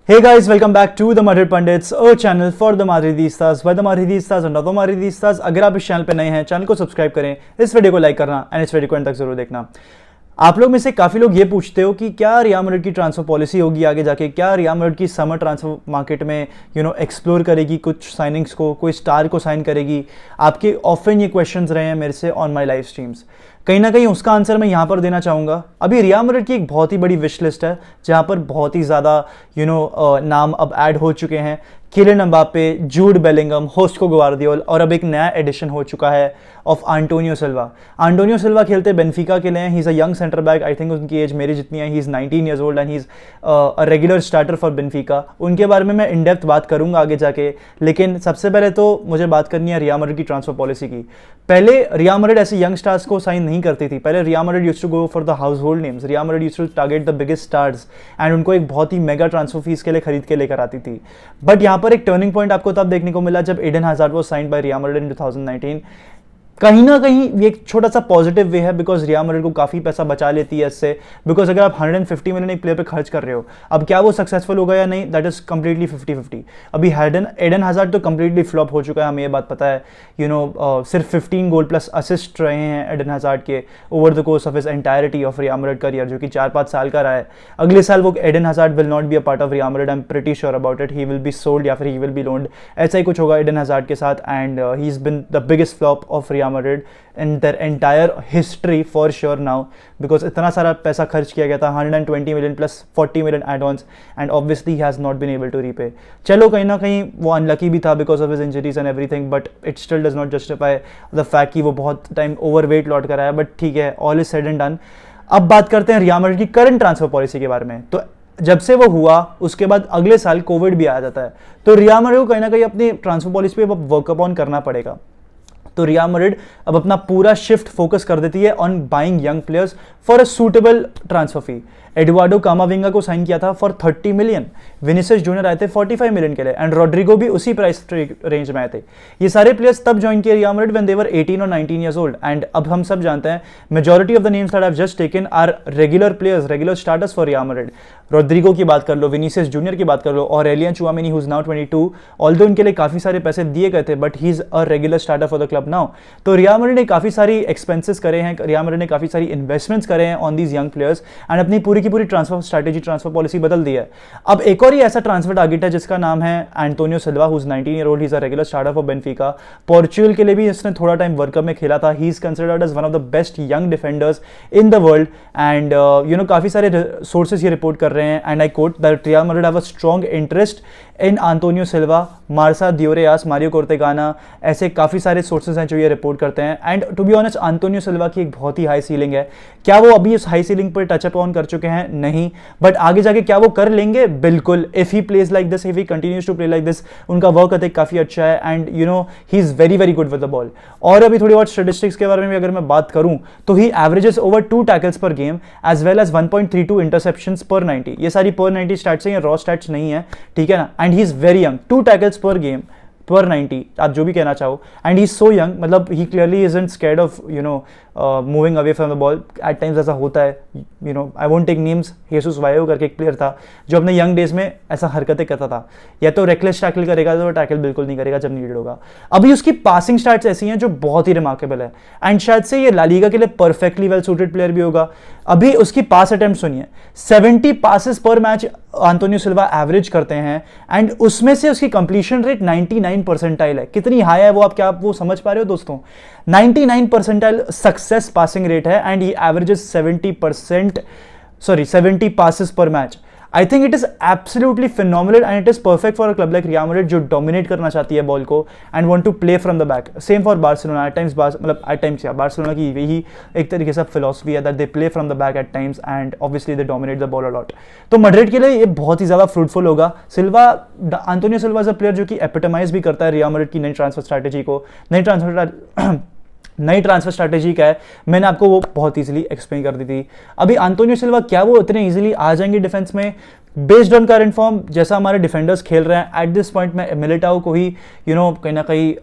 Hey guys, welcome back to the Madrid Pundits, a channel for the Madridistas by the Madridistas and other Madridistas। अगर आप इस channel पे नए हैं, channel को सब्सक्राइब करें, इस वीडियो को लाइक करना एंड इस वीडियो को अंत तक जरूर देखना। आप लोग में से काफ़ी लोग ये पूछते हो कि क्या रियल मैड्रिड की ट्रांसफर पॉलिसी होगी आगे जाके, क्या रियल मैड्रिड की समर ट्रांसफर मार्केट में एक्सप्लोर करेगी कुछ साइनिंग्स को, कोई स्टार को साइन करेगी। आपके ऑफन ये क्वेश्चंस रहे हैं मेरे से ऑन माय लाइव स्ट्रीम्स। कहीं ना कहीं उसका आंसर मैं यहाँ पर देना चाहूँगा। अभी रियल मैड्रिड की एक बहुत ही बड़ी विश लिस्ट है जहाँ पर बहुत ही ज़्यादा नाम अब ऐड हो चुके हैं। Kylian Mbappe, Jude Bellingham, Josko Gvardiol और अब एक नया एडिशन हो चुका है of Antonio Silva. Antonio Silva खेलते बेंफिका के लिए, he is a young centre back. I think उनकी एज मेरी जितनी है, he is 19 years old and he is a regular starter for Benfica. उनके बारे में मैं इन डेप्थ बात करूंगा आगे जाके, लेकिन सबसे पहले तो मुझे बात करनी है रियल मैड्रिड की ट्रांसफर पॉलिसी की। पहले रियल मैड्रिड ऐसे यंग स्टार्स को साइन नहीं करती थी। पहले real Madrid used to go for the household names. Real Madrid used to target the biggest stars and उनको एक बहुत ही मेगा ट्रांसफर फीस के लिए खरीद के लेकर आती थी। बट यहाँ पर एक टर्निंग पॉइंट आपको तब देखने को मिला जब Eden Hazard was signed by Real Madrid in 2019। कहीं ना कहीं ये एक छोटा सा पॉजिटिव वे है बिकॉज रियल मैड्रिड को काफी पैसा बचा लेती है इससे। बिकॉज अगर आप 150 मिलियन एक प्लेयर पे खर्च कर रहे हो, अब क्या वो सक्सेसफुल होगा या नहीं, दैट इज कंप्लीटली 50-50। अभी एडन हैजार्ड तो कंप्लीटली फ्लॉप हो चुका है, हमें ये बात पता है। सिर्फ 15 गोल प्लस असिस्ट रहे हैं एडन हैजार्ड के over the course of his entirety of real Madrid career, जो कि 4-5 साल का रहा है। अगले साल वो Eden Hazard will not be a part of real Madrid, I am pretty sure about it. He will be sold या फिर ही विल बी लोन्ड, ऐसा ही कुछ होगा एडन हैजार्ड के साथ। And he is been the biggest flop of real Madrid in their entire history for sure now, because इतना सारा पैसा खर्च किया गया था, 120 million plus 40 million add-ons, and obviously he has not been able to repay। चलो कहीं ना कहीं वो अनलकी भी था because of his injuries and everything, but it still does not justify the fact कि वो बहुत टाइम overweight लौट कर आया। बट ठीक है, all is said and done। अब बात करते हैं रियल मैड्रिड की करंट ट्रांसफर पॉलिसी के बारे में। तो जब से वो हुआ उसके बाद अगले साल कोविड भी आ जाता है, तो रियल मैड्रिड को कहीं ना कहीं अपनी ट्रांसफर पॉलिसी पे वर्कअप ऑन करना पड़ेगा। तो रियल मैड्रिड अब अपना पूरा शिफ्ट फोकस कर देती है on buying young players for a suitable transfer fee. Eduardo कामाविंगा को साइन किया था फॉर 30 मिलियन, विनिसियस जूनियर आए थे 45 मिलियन के लिए, एंड रोड्रिगो भी उसी प्राइस रेंज में आए थे। ये सारे प्लेयर्स तब ज्वाइन किए रियल मैड्रिड व्हेन दे वर 18 और 19 ईयर्स ओल्ड। एंड अब हम सब जानते हैं majority of the names that I have just taken are regular players, regular starters for real Madrid. Rodrygo की बात कर लो, विनिसियस जूनियर की बात कर लो, और alien Tchouameni who is now 22, although इनके लिए काफी सारे पैसे दिए गए थे, but he is a regular starter for the club now. तो रियल मैड्रिड ने काफी सारी एक्सपेंसेस करे हैं, रियल मैड्रिड ने काफी सारी इन्वेस्टमेंट्स करे हैं on these young players, and अपनी पूरी की पूरी ट्रांसफर पॉलिसी बदल दी है। अब एक और ही ऐसा ट्रांसफर टारगेट है जिसका नाम है Antonio Silva, who is 19 year old, he is a regular starter for बेंफिका। Portugal के लिए भी इसने थोड़ा टाइम वर्ल्ड कप में खेला था। He is considered as one of the best young defenders in the world, and काफी सारे सोर्सेस ये रिपोर्ट कर रहे हैं, and I quote that Real Madrid have a strong interest in Antonio Silva, Marca Diario AS, Mario Cortegana, ऐसे काफी सारे sources हैं जो ये रिपोर्ट करते हैं। And to be honest, Antonio Silva की एक बहुत ही हाई सीलिंग है। क्या वो अभी उस हाई सीलिंग पर टचअप ऑन कर चुके हैं? नहीं, बट आगे जाके क्या वो कर लेंगे? बिल्कुल। If he plays like this, if he continues to play like this, उनका वर्क एथिक काफी अच्छा है, and he is very very good with the ball. और अभी थोड़ी बहुत स्टैटिस्टिक्स के बारे में भी अगर मैं बात करूं तो he averages over 2 tackles per game as well as 1.32 interceptions per 90। ये सारी पर 90 स्टैट्स हैं, ये रॉ स्टैट्स नहीं है, ठीक है ना। And he is very young, 2 tackles per game per 90, आप जो भी कहना चाहो, and he is so young, मतलब he clearly isn't scared of moving away from the ball. At times ऐसा होता है, I won't take names, Jesus वायो करके एक प्लेयर था जो अपने यंग डेज में ऐसा हरकतें करता था, या तो रेकलेस टैकल करेगा तो टैकल बिल्कुल नहीं करेगा जब नीडेड होगा। अभी उसकी पासिंग स्टैट्स ऐसी हैं जो बहुत ही रिमार्केबल है, एंड शायद से ये ला लीगा के लिए परफेक्टली वेल सूटेड प्लेयर भी होगा। अभी उसकी पास अटेम्प्ट सुनिए, 70 पासेस पर मैच एंटोनियो सिल्वा एवरेज करते हैं, एंड उसमें से उसकी कंप्लीशन रेट 99 परसेंटाइल है। कितनी हाई है वो, आप क्या वो समझ पा रहे हो दोस्तों? 99 परसेंटाइल सक्सेस पासिंग रेट है, and he averages 70 passes per match. I think it is absolutely phenomenal, and it is perfect for a club like real Madrid जो डोमिनेट करना चाहती है बॉल को and want to play from the back. Same for Barcelona, at times Barcelona की यही एक तरीके से फिलॉसफी है that they play from the back at times, and obviously they dominate the ball a lot. तो Madrid के लिए ये बहुत ही ज्यादा फ्रूटफुल होगा। Antonio Silva is a player जो कि एपिटमाइज भी करता है रियल मैड्रिड की नई ट्रांसफर स्ट्रैटेजी को। नई ट्रांसफर स्ट्रैटेजी क्या है, मैंने आपको वो बहुत इजीली एक्सप्लेन कर दी थी। अभी एंटोनियो सिल्वा क्या वो इतने इजीली आ जाएंगे डिफेंस में? बेस्ड ऑन करंट फॉर्म, जैसा हमारे डिफेंडर्स खेल रहे हैं एट दिस पॉइंट में मिलिटाओ को ही कहीं ना कहीं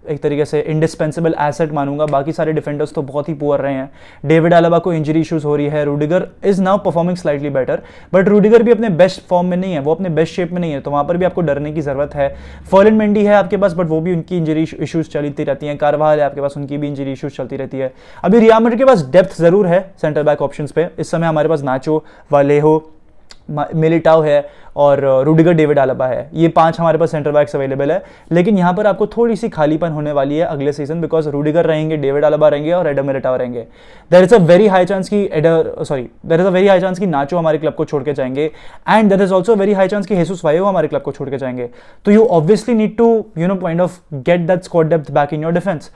एक तरीके से इंडिस्पेंसिबल एसेट मानूंगा, बाकी सारे डिफेंडर्स तो बहुत ही पुअर रहे हैं। डेविड आलाबा को इंजरी इशूज़ हो रही है, Rudiger is now performing slightly better, but Rudiger भी अपने बेस्ट फॉर्म में नहीं है, वो अपने बेस्ट शेप में नहीं है, तो वहाँ पर भी आपको डरने की ज़रूरत है। फर्लिन मेंडी है आपके पास, बट वो भी उनकी इंजरी इशूज़ चलती रहती हैं। कारवाल है आपके पास, उनकी भी इंजरी इशूज़ चलती रहती है। अभी रियल मैड्रिड के पास डेप्थ ज़रूर है सेंटर बैक ऑप्शंस पे। इस समय हमारे पास नाचो, वालेहो, मिलिटाओ है और रूडिगर, डेविड आलाबा है। ये 5 हमारे पास सेंटर बैक्स अवेलेबल है, लेकिन यहाँ पर आपको थोड़ी सी खालीपन होने वाली है अगले सीजन, बिकॉज रूडिगर रहेंगे, डेविड आलाबा रहेंगे और एडर मिलिटाओ रहेंगे। There is a very high chance की नाचो हमारे क्लब को छोड़ के जाएंगे, and there is also very high chance की हेसुस वायो हमारे क्लब को छोड़ के जाएंगे। तो you obviously need to kind of get that squad depth back in your defence.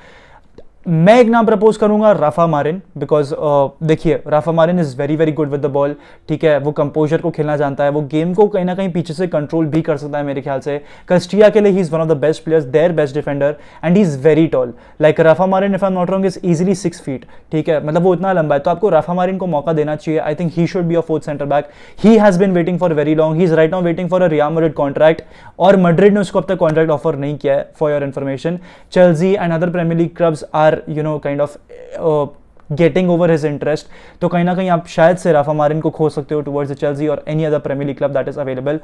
मैं एक नाम प्रपोज करूंगा, राफा मारिन, बिकॉज देखिए Rafa Marin is very very good with the ball, ठीक है, वो कंपोजर को खेलना जानता है, वो गेम को कहीं ना कहीं पीछे से कंट्रोल भी कर सकता है मेरे ख्याल से। कस्टिया के लिए he is one of the best players, their best defender, and he is very tall. Like Rafa Marin if I am not wrong is easily 6 feet, ठीक है, मतलब वो इतना लंबा है, तो आपको राफा मारिन को मौका देना चाहिए। I think he should be a fourth centre back. He has been waiting for very long, he is right now waiting for a real Madrid contract, और मैड्रिड ने उसको अब तक कॉन्ट्रैक्ट ऑफर नहीं किया है, for your information. Chelsea and other Premier League clubs are kind of getting over his interest, तो कहीं ना कहीं आप शायद से राफा मारिन को खो सकते हो टुवर्ड्स द चेल्सी और any other Premier League club that is available.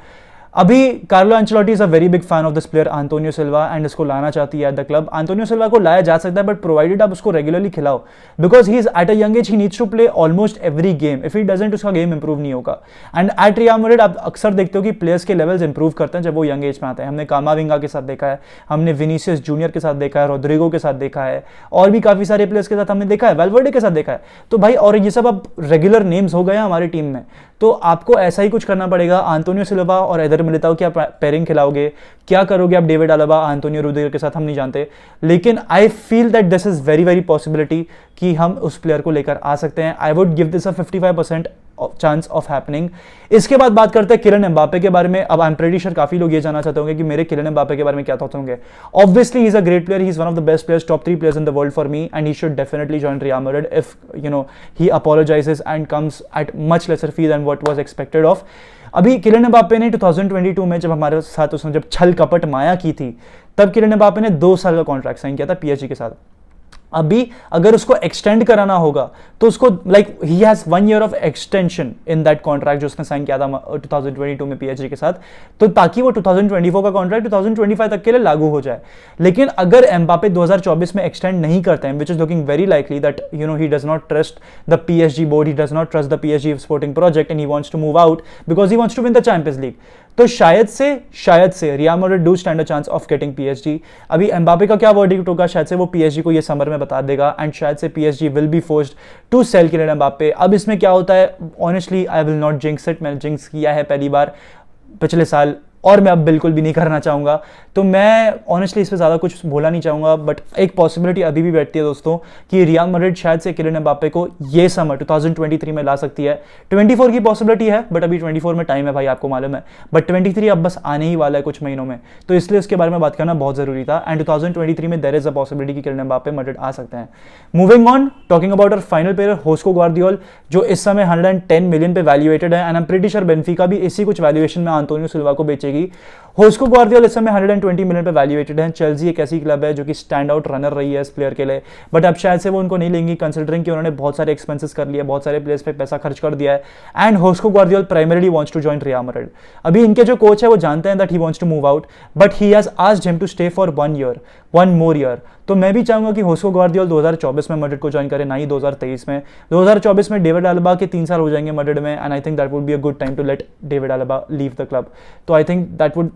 अभी Carlo Ancelotti is a very big fan of this player Antonio Silva, and इसको लाना चाहती है at the club. Antonio Silva को लाया जा सकता है, बट प्रोवाइडेड आप उसको रेगुलरली खिलाओ, because he is at a young age, he needs to play almost every game. If he doesn't, उसका गेम इंप्रूव नहीं होगा। एंड एट रियल मैड्रिड आप अक्सर देखते हो कि प्लेयर्स के लेवल्स इंप्रूव करते हैं जब वो यंग एज में आते हैं। हमने कामाविंगा के साथ देखा है, हमने विनीसियस जूनियर के साथ देखा है, रोड्रिगो के साथ देखा है, और भी काफी सारे प्लेयर्स के साथ हमने देखा है, वेलवर्डे के साथ देखा है। तो भाई, और ये सब अब रेगुलर नेम्स हो गए हैं हमारी टीम में, तो आपको ऐसा ही कुछ करना पड़ेगा। एंटोनियो सिल्वा और एडर मिलिटाओ की आप पेयरिंग खिलाओगे, क्या करोगे आप डेविड आलाबा, एंटोनियो रूडिगर के साथ, हम नहीं जानते, लेकिन I feel that this is very very possibility कि हम उस प्लेयर को लेकर आ सकते हैं। I would give this a 55% chance of happening. इसके बाद बात करते हैं किलियन एम्बापे के बारे में। अब आई एम प्रीटी श्योर काफी लोग ये जानना चाहते होंगे कि मेरे किलियन एम्बापे के बारे में क्या थॉट्स होंगे। Obviously he is a great player, he is one of the best players, top 3 players in the world for me, and he should definitely join Real Madrid if he apologises and comes at much lesser fee than what was expected of. अभी Kylian Mbappe ने 2022 में जब हमारे साथ उसने जब छल कपट माया की थी, तब किलियन एम्बापे ने 2 साल का कॉन्ट्रैक्ट साइन किया था पीएसजी के साथ। अभी अगर उसको एक्सटेंड कराना होगा तो उसको like he has 1 year of extension in that contract जो उसने साइन किया था 2022 में पीएसजी के साथ, तो ताकि वो 2024 का कॉन्ट्रैक्ट 2025 तक के लिए लागू हो जाए। लेकिन अगर एम्बापे 2024 में एक्सटेंड नहीं करते हैं, which is looking very likely that he does not trust the PSG board, he does not trust the PSG sporting project, and he wants to move out because he wants to win the Champions League, तो शायद से real Madrid do stand a chance of getting PSG. अभी Mbappe का क्या verdict होगा, शायद से वो पीएसजी को ये समर में बता देगा, एंड शायद से PSG will be forced to sell Kylian Mbappe. अब इसमें क्या होता है, honestly I will not jinx it, मैंने जिंक्स किया है पहली बार पिछले साल, और मैं अब बिल्कुल भी नहीं करना चाहूंगा, तो मैं ऑनेस्टली इस पर ज़्यादा कुछ बोलना नहीं चाहूँगा। बट एक पॉसिबिलिटी अभी भी बैठती है दोस्तों कि रियल मैड्रिड शायद से किलियन एम्बापे को ये समर 2023 में ला सकती है। 24 की पॉसिबिलिटी है, बट अभी 24 में टाइम है भाई, आपको मालूम है, बट 23 अब बस आने ही वाला है कुछ महीनों में, तो इसलिए उसके बारे में बात करना बहुत ज़रूरी था। एंड 2023 में देयर इज अ पॉसिबिलिटी कि किलियन एम्बापे मैड्रिड आ सकते हैं। Moving on, talking about our final player Josko Gvardiol, जो इस समय 110 मिलियन पे वैल्यूएटेड है, and I am pretty sure Benfica भी इसी कुछ वैल्यूएशन में एंटोनियो सिल्वा को बेचेगी। होस्को ग्वार्डियोल इस समय 120 मिलियन पे वैल्यूएटेड है। चेल्सी एक ऐसी क्लब है जो कि स्टैंड आउट रनर रही है इस प्लेयर के लिए, बट अब शायद से वो उनको नहीं लेंगी, कंसिडरिंग कि उन्होंने बहुत सारे एक्सपेंसेस कर लिए, बहुत सारे प्लेयर्स पे पैसा खर्च कर दिया है, and Josko Gvardiol primarily wants to join Real Madrid. अभी इनके जो कोच है वो जानते हैं that he wants to move out, but he has asked him to stay for 1 more year. तो मैं भी चाहूंगा कि होस्को ग्वार्डियोल 2024 में मैड्रिड को ज्वाइन करे, ना ही 2023 में। 2024 में डेविड आलाबा के 3 साल हो जाएंगे मैड्रिड में, and I think that would be a good time to let David Alaba leave the club. तो I think that would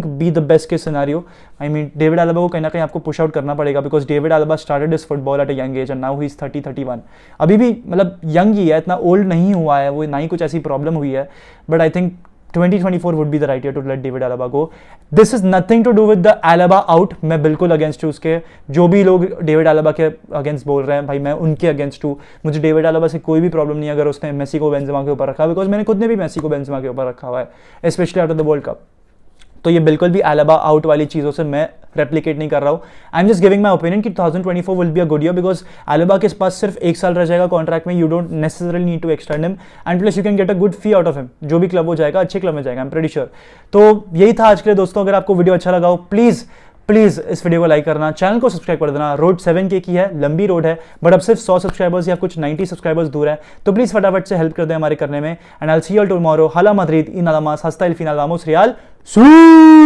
be the best case scenario. I mean David Alaba को कहीं ना कहीं आपको पुश आउट करना पड़ेगा, because David Alaba started his football at a young age, and now he is 31। अभी भी मतलब यंग ही है, इतना ओल्ड नहीं हुआ है वो, ना ही कुछ ऐसी प्रॉब्लम हुई है, but I think 2024 would be the right year to let David Alaba go. This is nothing to do with the Alaba out. मैं बिल्कुल अगेंस्ट हूँ उसके, जो भी लोग डेविड आलाबा के अगेंस्ट बोल रहे हैं भाई, मैं उनके अगेंस्ट हूँ। मुझे डेविड आलाबा से कोई भी प्रॉब्लम नहीं है अगर उसने मेसी को बेंजेमा के ऊपर रखा, बिकॉज मैंने खुद ने भी मेसी को बेंजेमा के ऊपर रखा हुआ है, specially after the world cup. तो ये बिल्कुल भी आलाबा आउट वाली चीज़ों से मैं रेप्लिकेट नहीं कर रहा हूँ। I am just giving my opinion कि 2024 will be a good year, because Alaba के पास सिर्फ 1 साल रह जाएगा कॉन्ट्रैक्ट में। You don't necessarily need to extend him, and plus you can get a good fee out of him. जो भी क्लब हो जाएगा, अच्छे क्लब में जाएगा, आई एम प्रीटी श्योर। तो यही था आज के लिए दोस्तों। अगर आपको वीडियो अच्छा लगा हो, प्लीज़ प्लीज इस वीडियो को लाइक करना, चैनल को सब्सक्राइब कर देना। रोड 7K की है, लंबी रोड है, बट अब सिर्फ 100 सब्सक्राइबर्स या कुछ 90 सब्सक्राइबर्स दूर है, तो प्लीज फटाफट से हेल्प कर दे हमारे करने में। And I will see you all tomorrow. हाला मद्रिद, इन अला मास, हस्ता इल फिनाल, वामोस रियाल, सू।